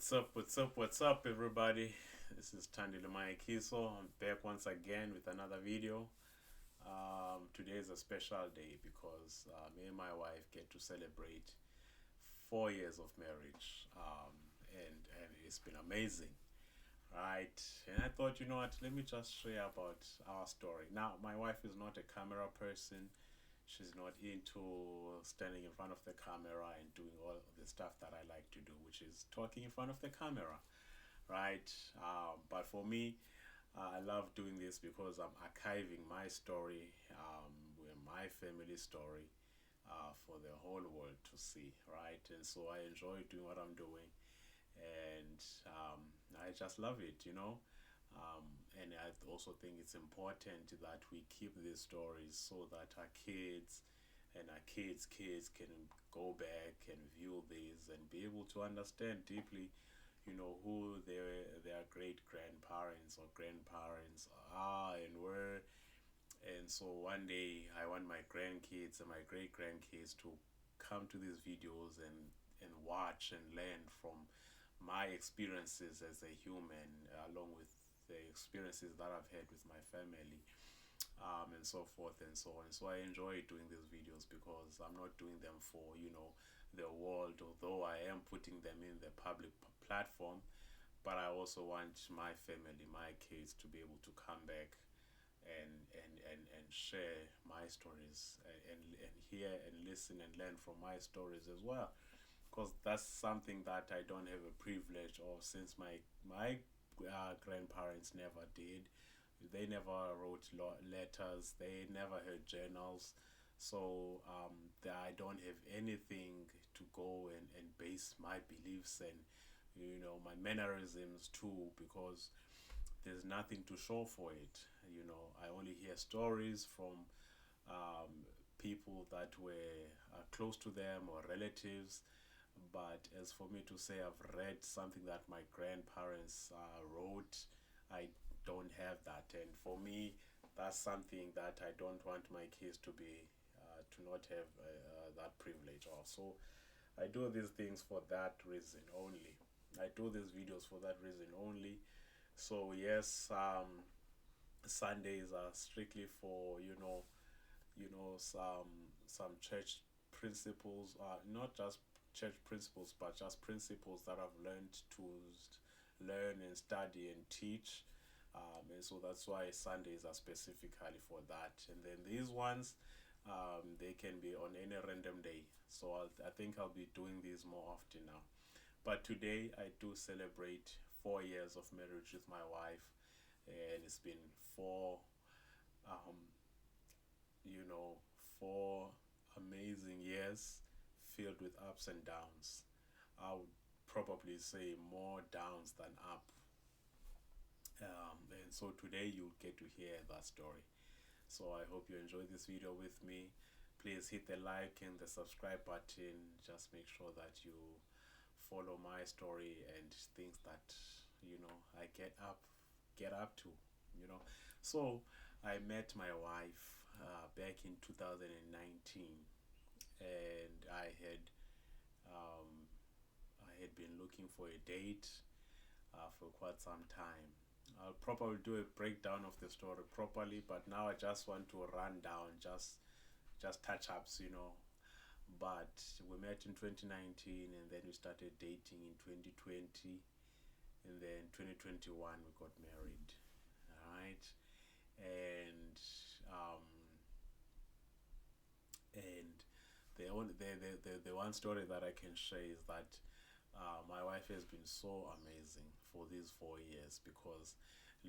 What's up, everybody? This is Tandi Lemaya Kiso. I'm back once again with another video. Today is a special day because me and my wife get to celebrate 4 years of marriage, and it's been amazing, right? And I thought, you know what? Let me just share about our story. Now, my wife is not a camera person. She's not into standing in front of the camera and doing all the stuff that I like to do, which is talking in front of the camera, right? But for me, I love doing this because I'm archiving my story, with my family story, for the whole world to see, right? And so I enjoy doing what I'm doing, and I just love it, you know. And I also think it's important that we keep these stories so that our kids and our kids can go back and view these and be able to understand deeply, who their great grandparents or grandparents are and were. And so one day I want my grandkids and my great grandkids to come to these videos and watch and learn from my experiences as a human, along with the experiences that I've had with my family, and so forth and so on. So I enjoy doing these videos because I'm not doing them for, the world, although I am putting them in the public platform. But I also want my family, my kids, to be able to come back and share my stories, and hear and listen and learn from my stories as well, because that's something that I don't have a privilege of, since my grandparents never did. They never wrote letters. They never had journals. So I don't have anything to go and base my beliefs and, my mannerisms too, because there's nothing to show for it. I only hear stories from people that were close to them or relatives. But as for me to say I've read something that my grandparents wrote, I don't have that. And for me, that's something that I don't want my kids to not have that privilege of. So I do these things for that reason only. I do these videos for that reason only. So yes, Sundays are strictly for, some church principles, not just church principles, but just principles that I've learned to learn and study and teach. And so that's why Sundays are specifically for that. And then these ones, they can be on any random day. So I think I'll be doing these more often now. But today I do celebrate 4 years of marriage with my wife, and it's been um, you know, 4 amazing years filled with ups and downs. I would probably say more downs than up. And so today you'll get to hear that story. So I hope you enjoy this video with me. Please hit the like and the subscribe button. Just make sure that you follow my story and things that, I get up to, you know. So I met my wife back in 2019, and um, I had been looking for a date for quite some time. I'll probably do a breakdown of the story properly, but now I just want to run down just touch ups, But we met in 2019, and then we started dating in 2020, and then 2021 we got married. All right, and um, and the one story that I can share is that my wife has been so amazing for these 4 years, because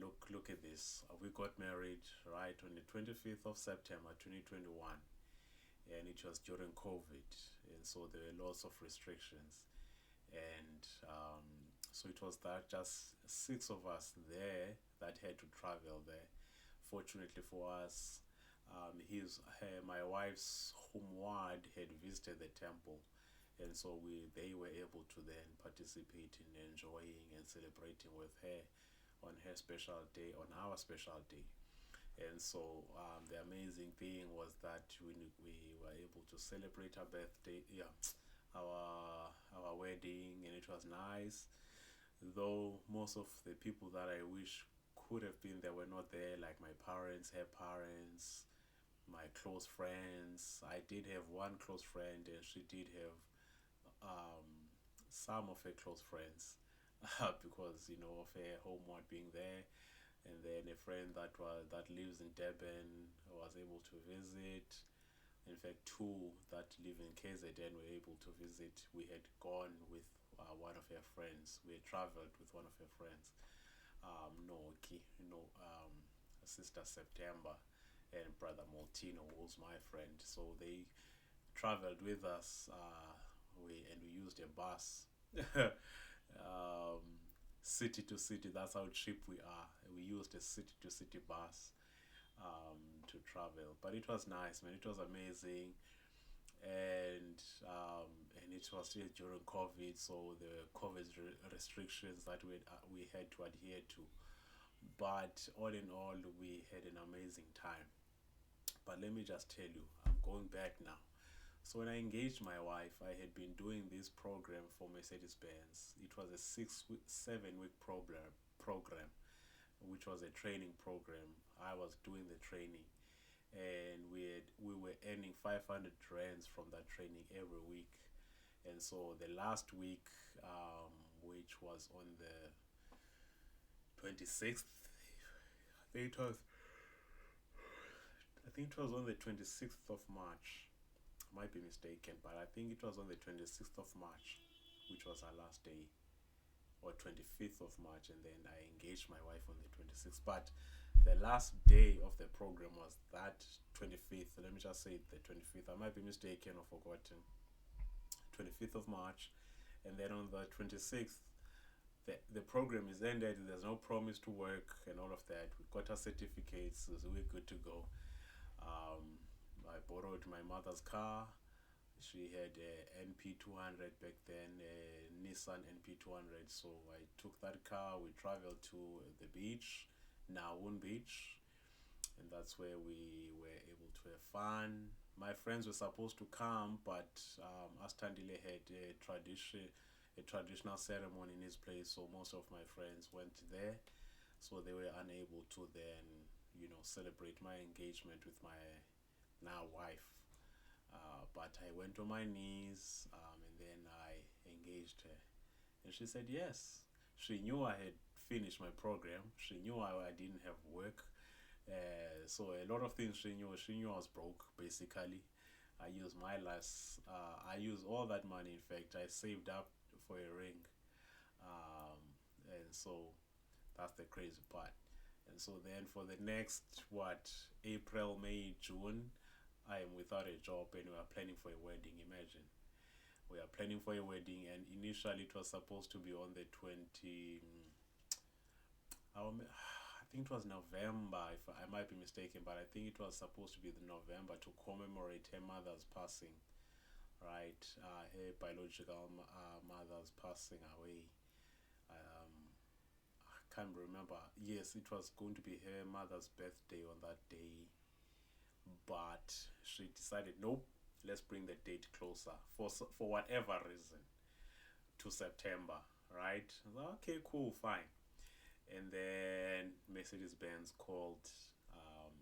look at this. We got married right on the 25th of September 2021, and it was during COVID, and so there were lots of restrictions, and so it was that just six of us there that had to travel there. Fortunately for us, my wife's home ward had visited the temple, and so they were able to then participate in enjoying and celebrating with her on her special day, on our special day. And so the amazing thing was that we were able to celebrate our birthday, yeah, our wedding, and it was nice. though most of the people that I wish could have been there were not there, like my parents, her parents, my close friends. I did have one close friend, and she did have um, some of her close friends because of her homework being there, and then a friend that lives in Durban was able to visit. In fact, two that live in KZN were able to visit. We had gone with one of her friends. We had traveled with one of her friends, Noki, Sister September, and Brother Moltino, who's my friend. So they traveled with us. We used a bus, um, city to city. That's how cheap we are. We used a city to city bus to travel, but it was nice, man. It was amazing, and it was still during COVID, so the COVID restrictions that we had to adhere to. But all in all, we had an amazing time. But let me just tell you, I'm going back now. So when I engaged my wife, I had been doing this program for Mercedes Benz. It was a 7 week program, which was a training program. I was doing the training, and we were earning 500 rands from that training every week. And so the last week, which was on the 26th, I think it was I think it was on the 26th of March. I might be mistaken, but I think it was on the 26th of March, which was our last day, or 25th of March, and then I engaged my wife on the 26th. But the last day of the program was that 25th. Let me just say the 25th. I might be mistaken or forgotten. 25th of March, and then on the 26th, the program is ended. There's no promise to work and all of that. We got our certificates, so we're good to go. Um, I borrowed my mother's car. She had a NP200 back then, a Nissan NP200. So I took that car. We traveled to the beach, Naun Beach, and that's where we were able to have fun. My friends were supposed to come, but Astandile had a traditional ceremony in his place, so most of my friends went there, so they were unable to then, celebrate my engagement with my now wife. But I went on my knees, and then I engaged her, and she said yes. She knew I had finished my program. She knew I didn't have work. So a lot of things she knew. She knew I was broke, basically. I used all that money. In fact, I saved up for a ring. Um, and so that's the crazy part. And so then for the next, what, April, May, June, I am without a job, and we are planning for a wedding. Imagine. We are planning for a wedding, and initially it was supposed to be on the 20. I think it was November, if I might be mistaken, but I think it was supposed to be the November to commemorate her mother's passing, right? Her biological mother's passing away. Um, I can't remember. Yes, it was going to be her mother's birthday on that day, but she decided, nope, let's bring the date closer for whatever reason to September, right? Okay, cool, fine. And then Mercedes Benz called, um,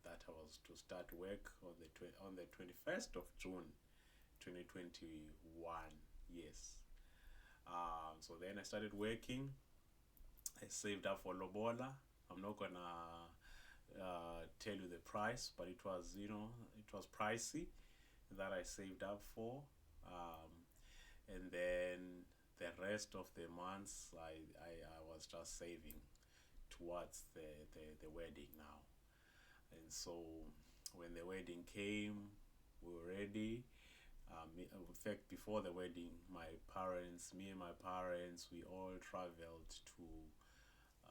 that I was to start work on the 21st of June 2021. Yes. So then I started working. I saved up for Lobola. I'm not gonna tell you the price, but it was pricey that I saved up for. Um, and then the rest of the months, I was just saving towards the wedding now. And so when the wedding came, we were ready. In fact, before the wedding, me and my parents, we all traveled to,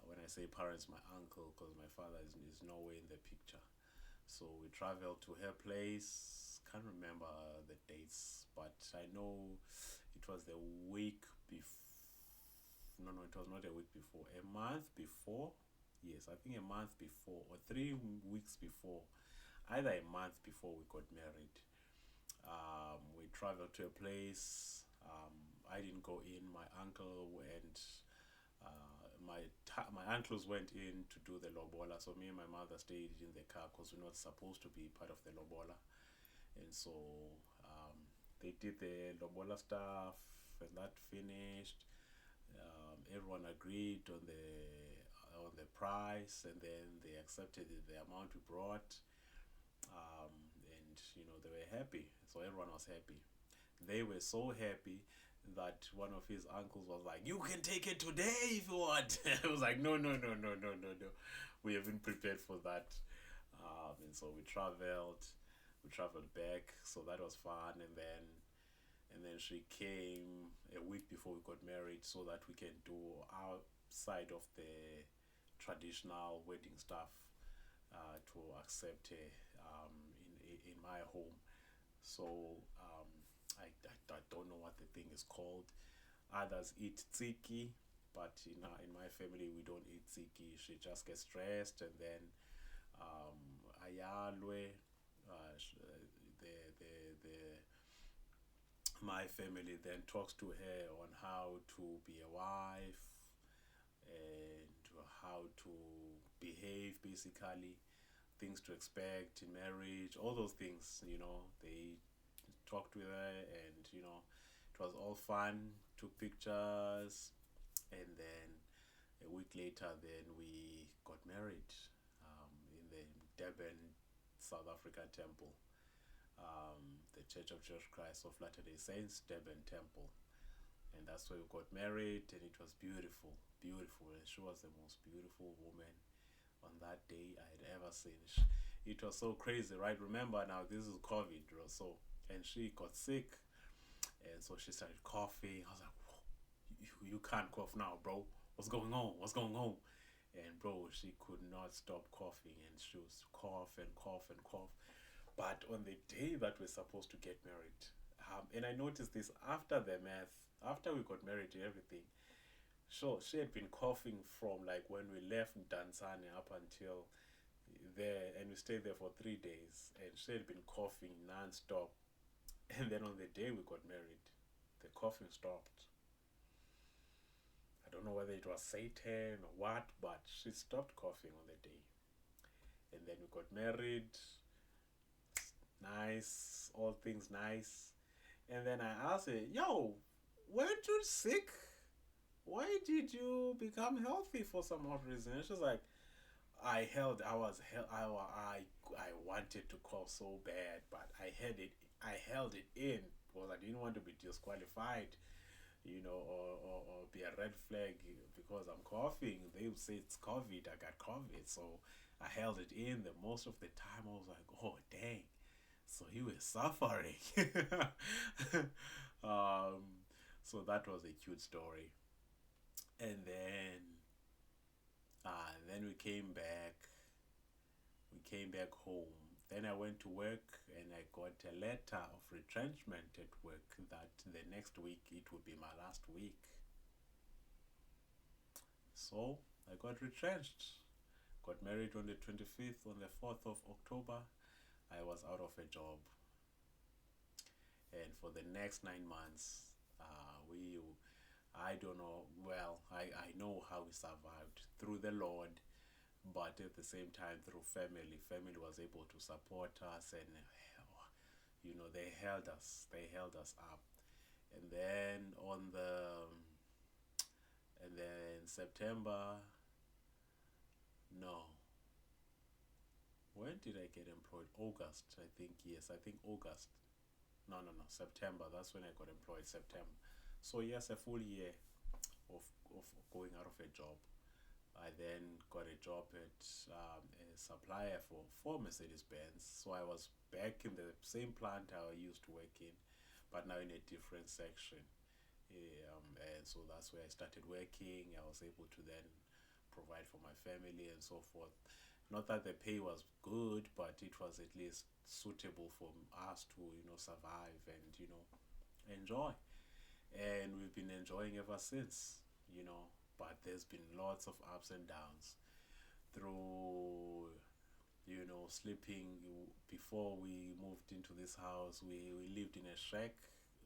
when I say parents, my uncle, because my father is nowhere in the picture. So we traveled to her place. Can't remember the dates, but I know it was the week before. No, no, it was not a week before. A month before. Yes, I think a month before or 3 weeks before. Either a month before we got married. We traveled to a place. I didn't go in. My uncle went. My uncles went in to do the lobola, so me and my mother stayed in the car because we're not supposed to be part of the lobola. And so um, they did the lobola stuff, and that finished. Everyone agreed on the price, and then they accepted the amount we brought, and they were happy. So everyone was happy. They were so happy that one of his uncles was like, "You can take it today if you want." I was like, "No, no, no, no, no, no, no. We haven't prepared for that." And so we traveled back. So that was fun, and then she came a week before we got married so that we can do our side of the traditional wedding stuff, to accept her, in my home. So I don't know what the thing is called. Others eat tsiki, but in my family we don't eat tsiki. She just gets dressed, and then ayalwe. The My family then talks to her on how to be a wife and how to behave, basically things to expect in marriage, all those things. They talked with her, and it was all fun. Took pictures, and then a week later, then we got married, in the Durban, South Africa temple, the Church of Jesus Christ of Latter Day Saints, Durban Temple, and that's where we got married, and it was beautiful, beautiful, and she was the most beautiful woman on that day I had ever seen. It was so crazy, right? Remember now, this is COVID, bro. So, and she got sick, and so she started coughing. I was like, "Whoa, you can't cough now, bro. What's going on? What's going on?" And bro, she could not stop coughing, and she was cough and cough and cough. But on the day that we're supposed to get married, and I noticed this after the math, after we got married and everything. So she had been coughing from like when we left Tanzania up until there, and we stayed there for 3 days, and she had been coughing non-stop. And then on the day we got married, the coughing stopped. I don't know whether it was Satan or what, but she stopped coughing on the day. And then we got married, nice, all things nice. And then I asked her, "Yo, weren't you sick? Why did you become healthy for some odd reason?" And she's like, I wanted to cough so bad, but I held it in because I didn't want to be disqualified, or be a red flag because I'm coughing. They would say it's COVID. I got COVID, so I held it in. The most of the time, I was like, "Oh dang!" So he was suffering. um, so that was a cute story, and then we came back. We came back home. Then I went to work, and I got a letter of retrenchment at work that the next week it would be my last week. So I got retrenched. Got married on the 25th. On the 4th of October, I was out of a job. And for the next 9 months, I don't know, well, I know how we survived through the Lord, but at the same time through family. Family was able to support us, and they held us up. And then September, no, when did I get employed? August, I think. Yes, I think August. No, September. That's when I got employed. September. So yes, a full year of of going out of a job. I then got a job at, a supplier for Mercedes Benz. So I was back in the same plant I used to work in, but now in a different section. And so that's where I started working. I was able to then provide for my family and so forth. Not that the pay was good, but it was at least suitable for us to survive and enjoy. And we've been enjoying ever since. But there's been lots of ups and downs through sleeping. Before we moved into this house, we lived in a shack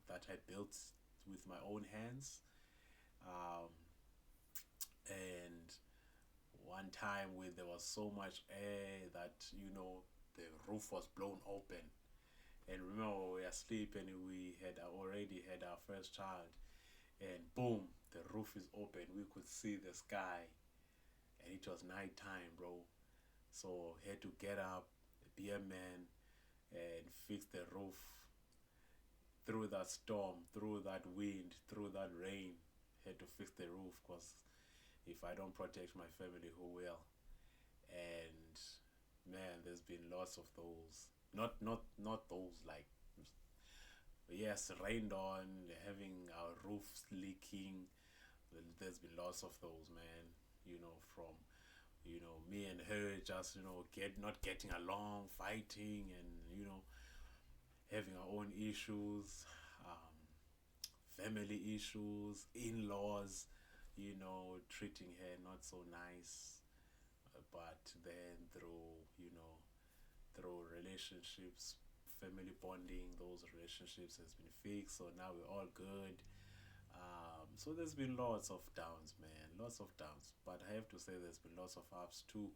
that I built with my own hands. um, one time where there was so much air that the roof was blown open. And remember, we were asleep and we had already had our first child, and boom, the roof is open. We could see the sky, and it was nighttime, bro. So had to get up, be a man, and fix the roof through that storm, through that wind, through that rain. Had to fix the roof because if I don't protect my family, who will? And man, there's been lots of those. Not those like, yes, rained on, having our roofs leaking. There's been lots of those, man. From me and her just get not getting along, fighting, and having our own issues, um, family issues, in-laws, treating her not so nice. But then through relationships, family bonding, those relationships has been fixed. So now we're all good. So there's been lots of downs, man, lots of downs. But I have to say there's been lots of ups too.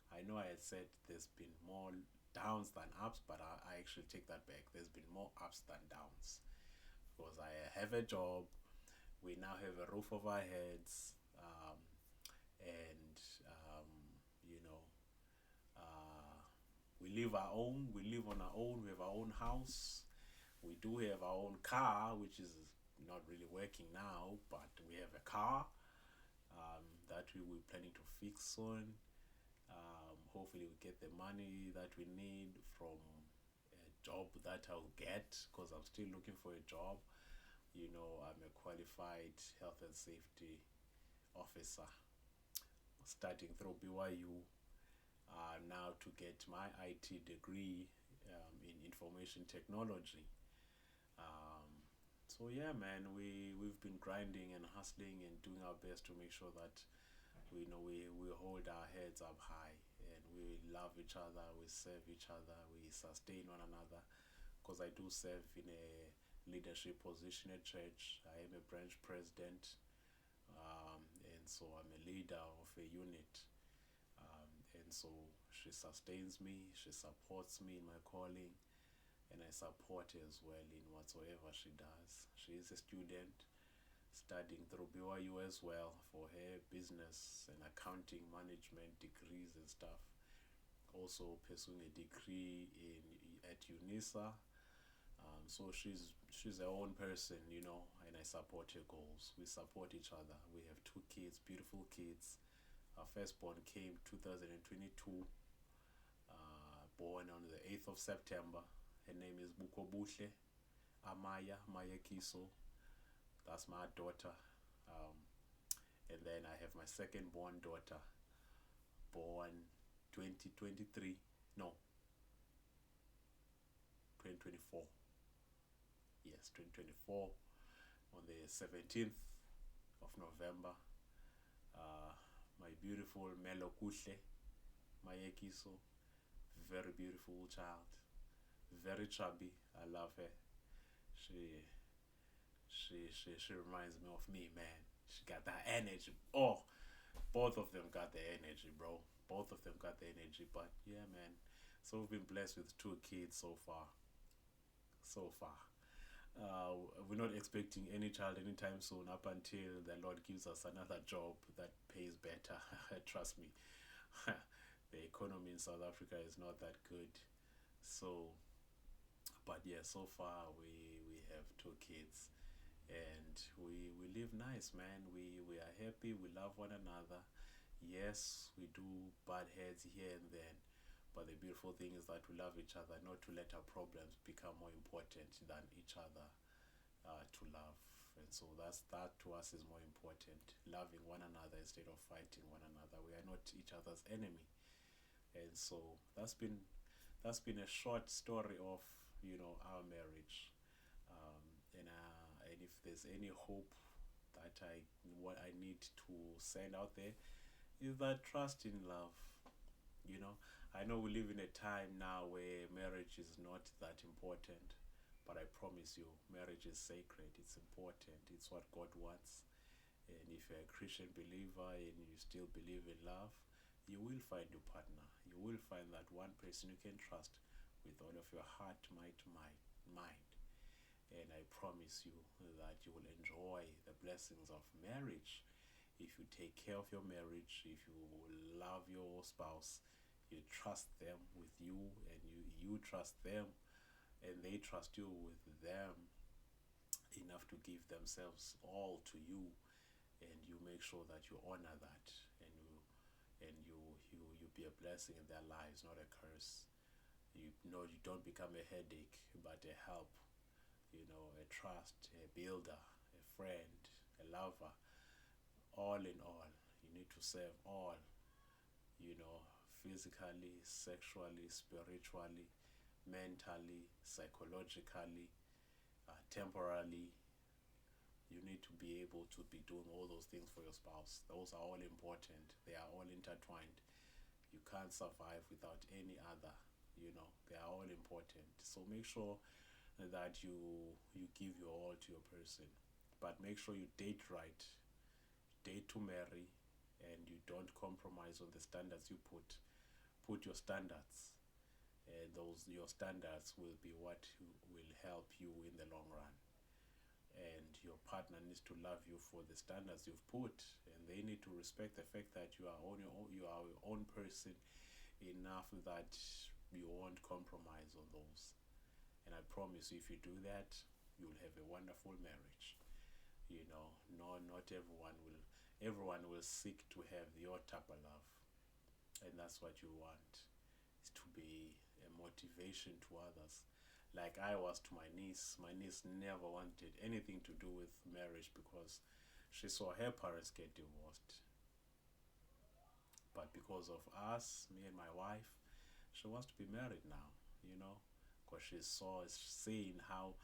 I know I had said there's been more downs than ups, but I actually take that back. There's been more ups than downs because I have a job. We now have a roof over our heads, and um, you know, uh, we live our own. We live on our own. We have our own house. We do have our own car, which is not really working now, but we have a car that we're planning to fix soon. Hopefully, we get the money that we need from a job that I'll get because I'm still looking for a job. I'm a qualified health and safety officer starting through BYU now to get my IT degree in information technology. Um, so yeah, man, we've been grinding and hustling and doing our best to make sure that we hold our heads up high and we love each other, we serve each other, we sustain one another. Because I do serve in a leadership position at church. I am a branch president, and so I'm a leader of a unit. And so she sustains me, she supports me in my calling, and I support her as well in whatsoever she does. She is a student studying through BYU as well for her business and accounting management degrees and stuff. Also pursuing a degree at UNISA. So she's her own person, and I support her goals. We support each other. We have two kids, beautiful kids. Our firstborn came 2022, born on the 8th of September. Her name is Bukobuhle Maya Kiso. That's my daughter. Um, and then I have my second born daughter, born 2023. No, 2024. Yes, 2024 on the 17th of November. My beautiful Melo Kuhle Mayekiso, very beautiful child, very chubby. I love her. She reminds me of me, man. She got that energy. Oh, both of them got the energy, bro. Both of them got the energy. But yeah, man. So we've been blessed with two kids so far. So far. We're not expecting any child anytime soon up until the Lord gives us another job that pays better. Trust me. The economy in South Africa is not that good. So, but yeah, so far we have two kids and we live nice, man. We are happy, we love one another. Yes, we do butt heads here and then, but the beautiful thing is that we love each other, not to let our problems become more important than each other, to love. And so that to us is more important, loving one another instead of fighting one another. We are not each other's enemy. And so that's been a short story of our marriage. And if there's any hope that what I need to send out there is that trust in love. I know we live in a time now where marriage is not that important, but I promise you, marriage is sacred. It's important. It's what God wants. And if you're a Christian believer and you still believe in love, you will find your partner. You will find that one person you can trust with all of your heart, mind. And I promise you that you will enjoy the blessings of marriage if you take care of your marriage, if you love your spouse, you trust them with you, and you trust them, and they trust you with them enough to give themselves all to you, and you make sure that you honor that, and you be a blessing in their lives, not a curse. You know, you don't become a headache, but a help. A trust, a builder, a friend, a lover. All in all, you need to serve all. You know, physically, sexually, spiritually, mentally, psychologically, temporally. You need to be able to be doing all those things for your spouse. Those are all important. They are all intertwined. You can't survive without any other. They are all important. So make sure that you give your all to your person, but make sure you date right. Date to marry, and you don't compromise on the standards you put your standards, and those your standards will be what will help you in the long run. And your partner needs to love you for the standards you've put, and they need to respect the fact that you are your own person enough that you won't compromise on those. And I promise you, if you do that, you'll have a wonderful marriage. No, not everyone will seek to have your type of love, and that's what you want, is to be a motivation to others, like I was to my niece. My niece never wanted anything to do with marriage because she saw her parents get divorced. But because of us, me and my wife, she wants to be married now, because seeing how,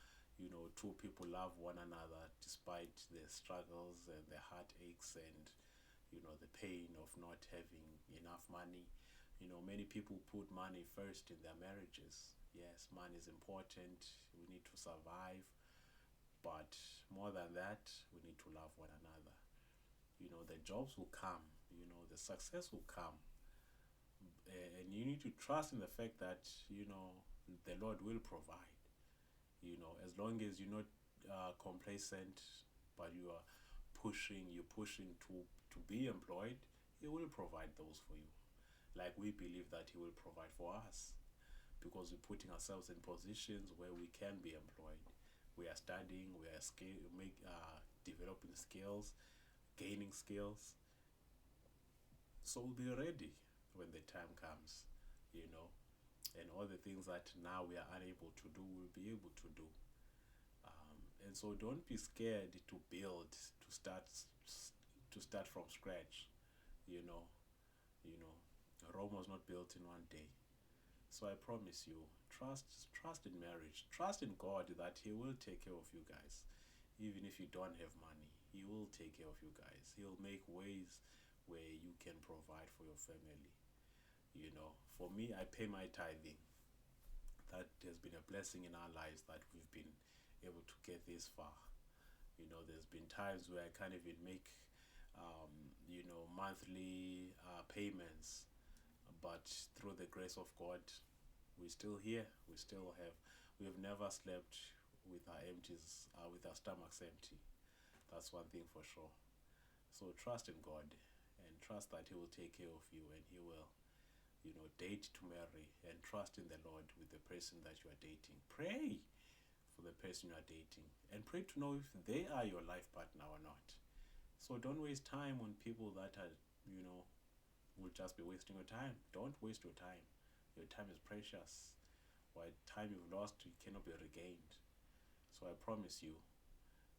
two people love one another despite the struggles and the heartaches and, the pain of not having enough money. Many people put money first in their marriages. Yes, money is important. We need to survive. But more than that, we need to love one another. The jobs will come, the success will come. And you need to trust in the fact that, the Lord will provide. As long as you're not complacent, but you're pushing to be employed, He will provide those for you. Like we believe that He will provide for us, because we're putting ourselves in positions where we can be employed. We are studying, we are developing skills, gaining skills. So we'll be ready when the time comes, you know, and all the things that now we are unable to do, we'll be able to do. And so don't be scared to build, to start from scratch. You know, you know, Rome was not built in one day. So I promise you, trust in marriage, trust in God that He will take care of you guys. Even if you don't have money, He will take care of you guys. He'll make ways where you can provide for your family. For me, I pay my tithing. That has been a blessing in our lives that we've been able to get this far. There's been times where I can't even make, monthly payments, but through the grace of God, we're still here. We've never slept with with our stomachs empty. That's one thing for sure. So trust in God and trust that He will take care of you, and He will, date to marry, and trust in the Lord with the person that you are dating. Pray for the person you are dating, and pray to know if they are your life partner or not. So don't waste time on people that are, will just be wasting your time. Don't waste your time. Your time is precious. What time you've lost, it cannot be regained. So I promise you,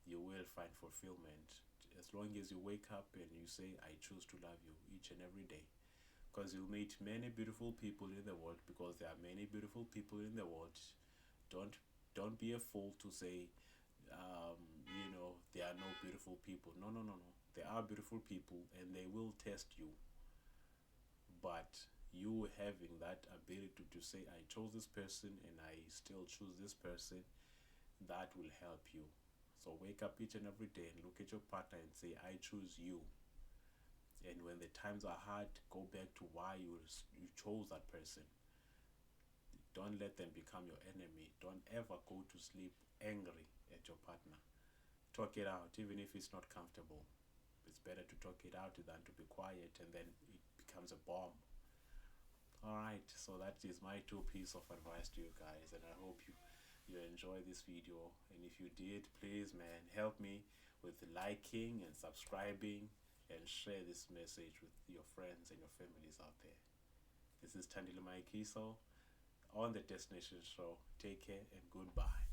you will find fulfillment as long as you wake up and you say, I choose to love you each and every day. Because you'll meet many beautiful people in the world, because there are many beautiful people in the world. Don't be a fool to say, there are no beautiful people. No, no, no, no. There are beautiful people, and they will test you. But you having that ability to say, I chose this person and I still choose this person, that will help you. So wake up each and every day and look at your partner and say, I choose you. And when the times are hard, go back to why you chose that person. Don't let them become your enemy. Don't ever go to sleep angry at your partner. Talk it out, even if it's not comfortable. It's better to talk it out than to be quiet and then it becomes a bomb. Alright, so that is my two piece of advice to you guys, and I hope you enjoy this video. And if you did, please man, help me with liking and subscribing and share this message with your friends and your families out there. This is Tandile Maikiso on the Destination Show. Take care and goodbye.